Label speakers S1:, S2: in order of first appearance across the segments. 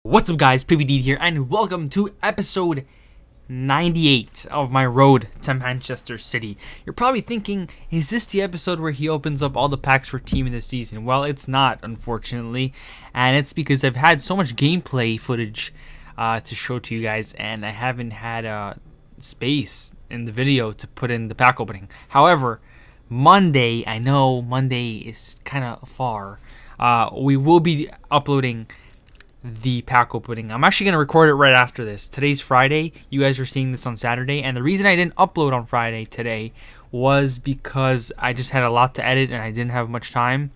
S1: What's up guys, PPD here, and welcome to episode 98 of my road to Manchester City. You're probably thinking, is this the episode where he opens up all the packs for team of the season? Well, it's not, unfortunately, and it's because I've had so much gameplay footage to show to you guys, and I haven't had space in the video to put in the pack opening. However, Monday, I know Monday is kind of far, we will be uploading the pack opening. I'm actually going to record it right after this. Today's Friday. You guys are seeing this on Saturday. And the reason I didn't upload on Friday today was because I just had a lot to edit and I didn't have much time.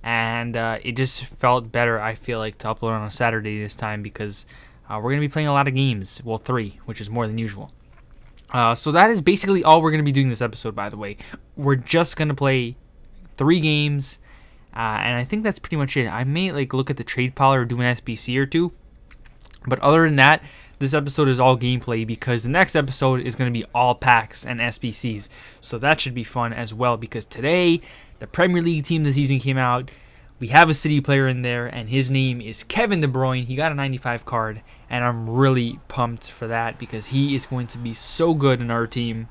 S1: And it just felt better, I feel like, to upload on a Saturday this time because we're going to be playing a lot of games. Well, 3, which is more than usual. So that is basically all we're going to be doing this episode, by the way. We're just going to play 3 games. And I think that's pretty much it. I may look at the trade pile or do an SBC or 2. But other than that, this episode is all gameplay because the next episode is going to be all packs and SBCs. So that should be fun as well because today, the Premier League team of the season came out. We have a City player in there and his name is Kevin De Bruyne. He got a 95 card and I'm really pumped for that because he is going to be so good in our team.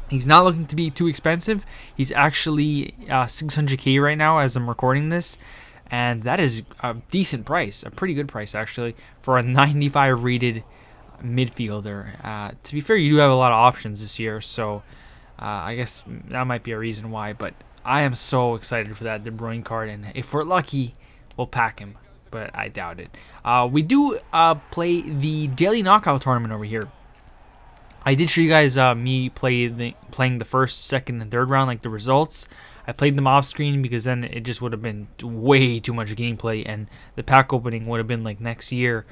S1: He's not looking to be too expensive. He's actually 600k right now as I'm recording this. And that is a decent price. A pretty good price, actually, for a 95 rated midfielder. To be fair, you do have a lot of options this year. So I guess that might be a reason why. But I am so excited for that De Bruyne card. And if we're lucky, we'll pack him. But I doubt it. We do play the daily knockout tournament over here. I did show you guys me playing the first, second, and third round, the results. I played them off screen because then it just would have been way too much gameplay, and the pack opening would have been next year.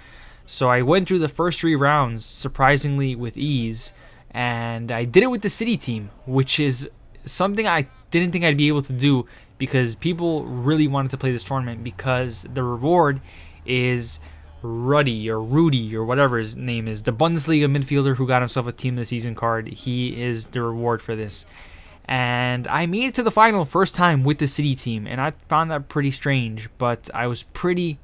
S1: So I went through the first 3 rounds surprisingly with ease, and I did it with the City team, which is something I didn't think I'd be able to do because people really wanted to play this tournament because the reward is Rudy or whatever his name is, the Bundesliga midfielder who got himself a team of the season card. He is the reward for this. And I made it to the final first time with the City team, and I found that pretty strange, but I was pretty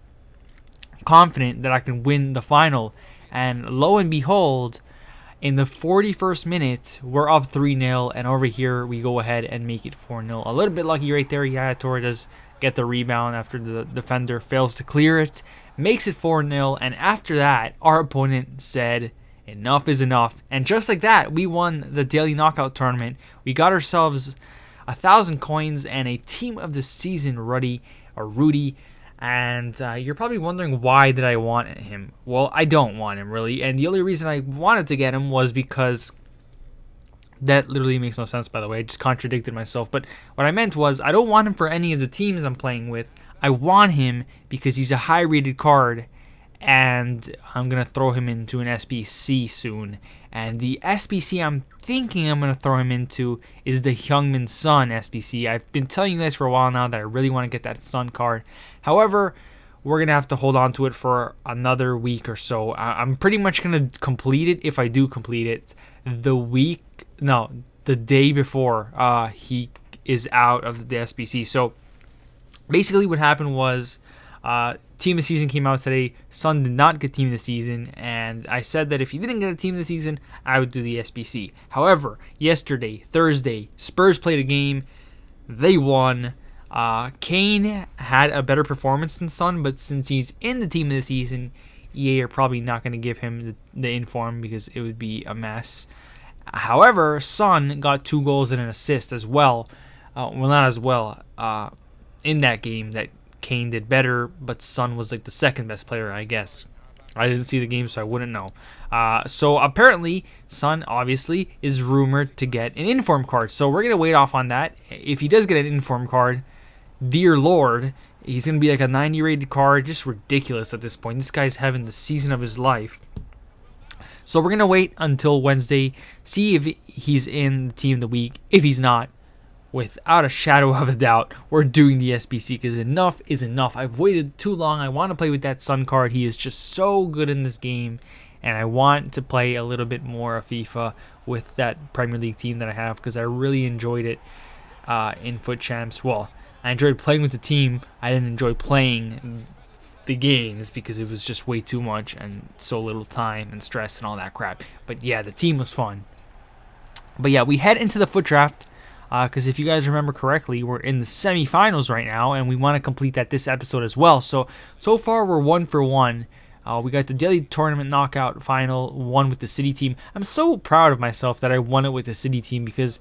S1: confident that I can win the final. And lo and behold, in the 41st minute, we're up 3-0, and over here we go ahead and make it 4-0. A little bit lucky right there. Yaya Toure does get the rebound after the defender fails to clear it, makes it 4-0, and after that, our opponent said, enough is enough. And just like that, we won the daily knockout tournament. We got ourselves 1,000 coins and a team of the season, Rudy. And you're probably wondering, why did I want him? Well, I don't want him, really. And the only reason I wanted to get him was because that literally makes no sense, by the way. I just contradicted myself. But what I meant was, I don't want him for any of the teams I'm playing with. I want him because he's a high-rated card, and I'm going to throw him into an SBC soon. And the SBC I'm thinking I'm going to throw him into is the Heung-min Son SBC. I've been telling you guys for a while now that I really want to get that Son card. However, we're going to have to hold on to it for another week or so. I'm pretty much going to complete it, if I do complete it, the day before he is out of the SBC. So basically what happened was team of the season came out today. Son did not get team of the season, and I said that if he didn't get a team of the season, I would do the SBC. However, yesterday, Thursday, Spurs played a game. They won. Kane had a better performance than Son, but since he's in the team of the season, EA are probably not going to give him the inform because it would be a mess. However, Son got 2 goals and an assist as well. Well, not as well in that game. That Kane did better, but Son was the second best player, I guess. I didn't see the game, so I wouldn't know. So apparently, Son obviously is rumored to get an inform card. So we're going to wait off on that. If he does get an inform card, dear Lord, he's going to be a 90 rated card. Just ridiculous at this point. This guy's having the season of his life. So we're going to wait until Wednesday, see if he's in the team of the week. If he's not, without a shadow of a doubt, we're doing the SBC because enough is enough. I've waited too long. I want to play with that Son card. He is just so good in this game, and I want to play a little bit more of FIFA with that Premier League team that I have because I really enjoyed it in Foot Champs. Well, I enjoyed playing with the team. I didn't enjoy playing the games because it was just way too much and so little time and stress and all that crap. But yeah, the team was fun. But yeah, we head into the FUT draft because if you guys remember correctly, we're in the semifinals right now, and we want to complete that this episode as well. So far we're 1 for 1. We got the daily tournament knockout final, won with the city team. I'm so proud of myself that I won it with the city team because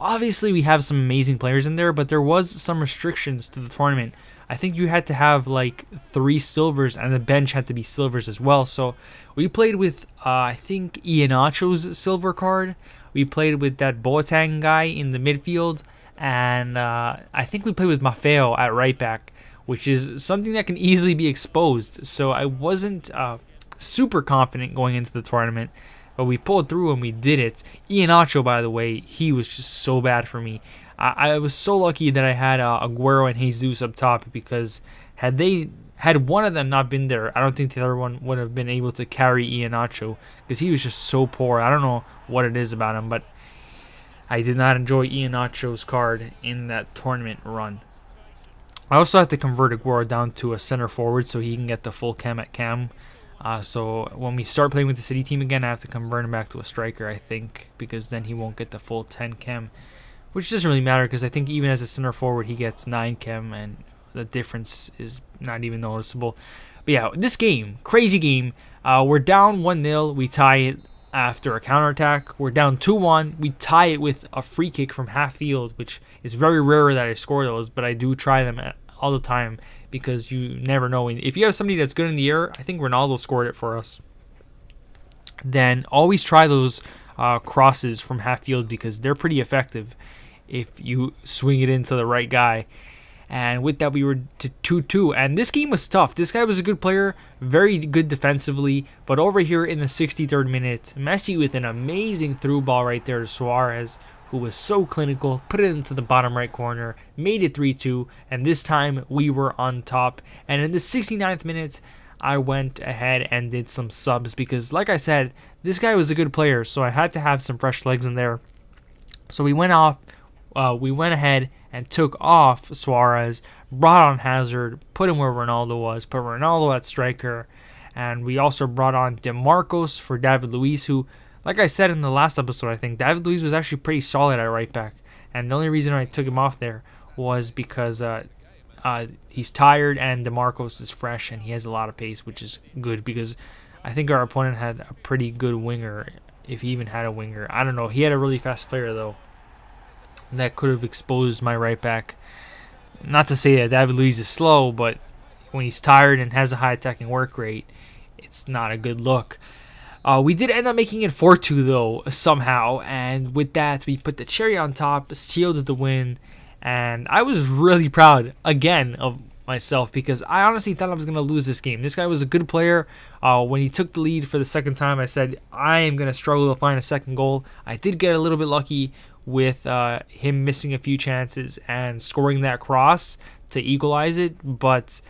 S1: obviously we have some amazing players in there, but there was some restrictions to the tournament. I think you had to have like 3 silvers, and the bench had to be silvers as well. So we played with, I think, Iheanacho's silver card. We played with that Boateng guy in the midfield, and I think we played with Maffeo at right back, which is something that can easily be exposed. So I wasn't super confident going into the tournament, but we pulled through and we did it. Iheanacho, by the way, he was just so bad for me. I was so lucky that I had Aguero and Jesus up top, because had one of them not been there, I don't think the other one would have been able to carry Iheanacho, because he was just so poor. I don't know what it is about him, but I did not enjoy Iheanacho's card in that tournament run. I also have to convert Aguero down to a center forward so he can get the full chem at cam. So when we start playing with the city team again, I have to convert him back to a striker, I think, because then he won't get the full 10 chem, which doesn't really matter because I think even as a center forward he gets 9 chem, and the difference is not even noticeable. But yeah, this game, crazy game. We're down 1-0. We tie it after a counterattack. We're down 2-1. We tie it with a free kick from half field, which is very rare that I score those, but I do try them all the time because you never know. If you have somebody that's good in the air, I think Ronaldo scored it for us, then always try those crosses from half field because they're pretty effective if you swing it into the right guy. And with that, we were to 2-2. And this game was tough. This guy was a good player, very good defensively. But over here in the 63rd minute, Messi with an amazing through ball right there to Suarez, who was so clinical, put it into the bottom right corner, made it 3-2. And this time, we were on top. And in the 69th minute, I went ahead and did some subs because, like I said, this guy was a good player. So I had to have some fresh legs in there. So we went ahead and took off Suarez, brought on Hazard, put him where Ronaldo was, put Ronaldo at striker, and we also brought on DeMarcos for David Luiz, who, like I said in the last episode, I think David Luiz was actually pretty solid at right back, and the only reason I took him off there was because he's tired and DeMarcos is fresh and he has a lot of pace, which is good because I think our opponent had a pretty good winger, if he even had a winger. I don't know. He had a really fast player, though, that could have exposed my right back. Not to say that David Luiz is slow, but when he's tired and has a high attacking work rate, it's not a good look. We did end up making it 4-2 though, somehow, and with that we put the cherry on top, sealed the win, and I was really proud again of myself because I honestly thought I was going to lose this game. This guy was a good player. When he took the lead for the second time, I said I am going to struggle to find a second goal. I did get a little bit lucky with him missing a few chances and scoring that cross to equalize it, but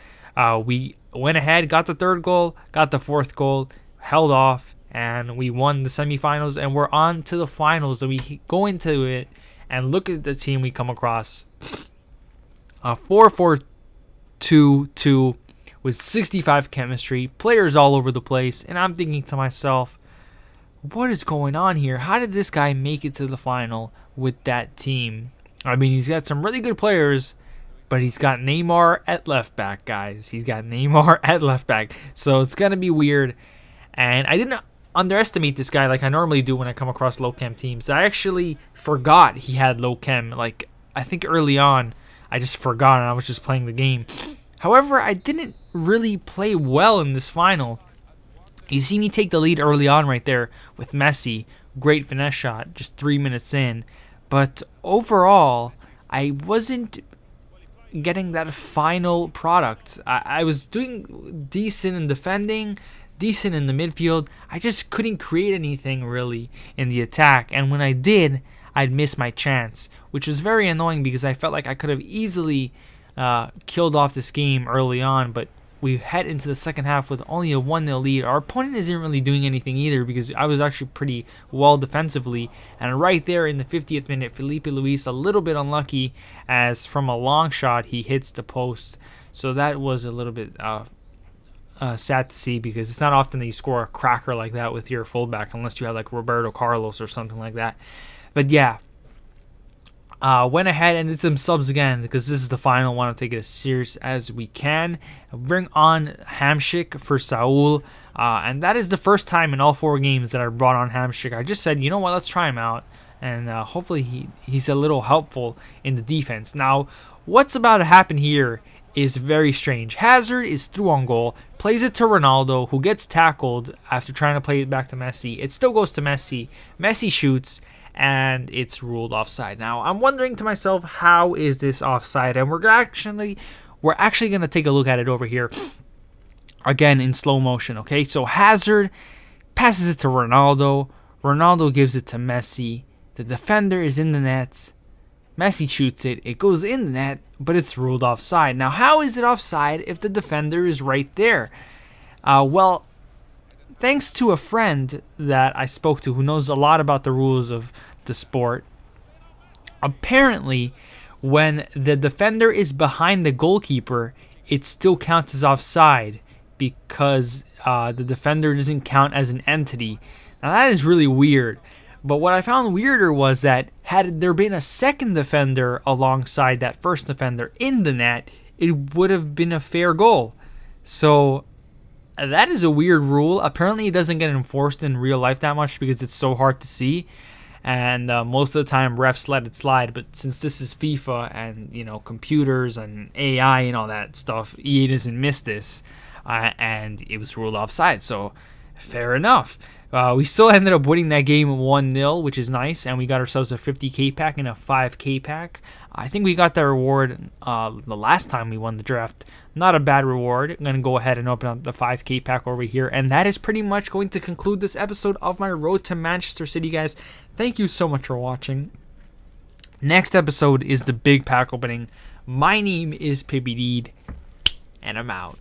S1: we went ahead, got the third goal, got the fourth goal, held off, and we won the semifinals, and we're on to the finals. So we go into it and look at the team we come across. 4-4-2-2 with 65 chemistry, players all over the place, and I'm thinking to myself, what is going on here? How did this guy make it to the final with that team? I mean, he's got some really good players, but he's got Neymar at left back, guys. He's got Neymar at left back. So it's going to be weird. And I didn't underestimate this guy like I normally do when I come across low chem teams. I actually forgot he had low chem. Like, I think early on, I just forgot and I was just playing the game. However, I didn't really play well in this final. You see me take the lead early on right there with Messi. Great finesse shot just 3 minutes in. But overall, I wasn't getting that final product. I was doing decent in defending, decent in the midfield. I just couldn't create anything really in the attack. And when I did, I'd miss my chance, which was very annoying because I felt like I could have easily killed off this game early on. But we head into the second half with only a 1-0 lead. Our opponent isn't really doing anything either because I was actually pretty well defensively. And right there in the 50th minute, Felipe Luis a little bit unlucky as from a long shot he hits the post. So that was a little bit sad to see, because it's not often that you score a cracker like that with your fullback, unless you have like Roberto Carlos or something like that. But yeah, went ahead and did some subs again, because this is the final. Want to take it as serious as we can. Bring on Hamsik for Saul, and that is the first time in all 4 games that I brought on Hamsik. I just said, you know what, let's try him out, and hopefully he's a little helpful in the defense. Now, what's about to happen here is very strange. Hazard is through on goal, plays it to Ronaldo, who gets tackled after trying to play it back to Messi. It still goes to Messi. Messi shoots, and it's ruled offside. Now, I'm wondering to myself, how is this offside? And we're actually going to take a look at it over here again in slow motion. Okay, so Hazard passes it to Ronaldo. Ronaldo gives it to Messi. The defender is in the net. Messi shoots it. It goes in the net, but it's ruled offside. Now, how is it offside if the defender is right there? Well, thanks to a friend that I spoke to who knows a lot about the rules of the sport, apparently when the defender is behind the goalkeeper, it still counts as offside, because the defender doesn't count as an entity. Now, that is really weird. But what I found weirder was that had there been a second defender alongside that first defender in the net, it would have been a fair goal. So that is a weird rule. Apparently it doesn't get enforced in real life that much because it's so hard to see. And most of the time refs let it slide. But since this is FIFA and, you know, computers and AI and all that stuff, EA doesn't miss this. And it was ruled offside. So fair enough. We still ended up winning that game 1-0, which is nice, and we got ourselves a 50k pack and a 5k pack. I think we got that reward the last time we won the draft. Not a bad reward. I'm going to go ahead and open up the 5k pack over here, and that is pretty much going to conclude this episode of my Road to Manchester City, guys. Thank you so much for watching. Next episode is the big pack opening. My name is PibbyDeed, and I'm out.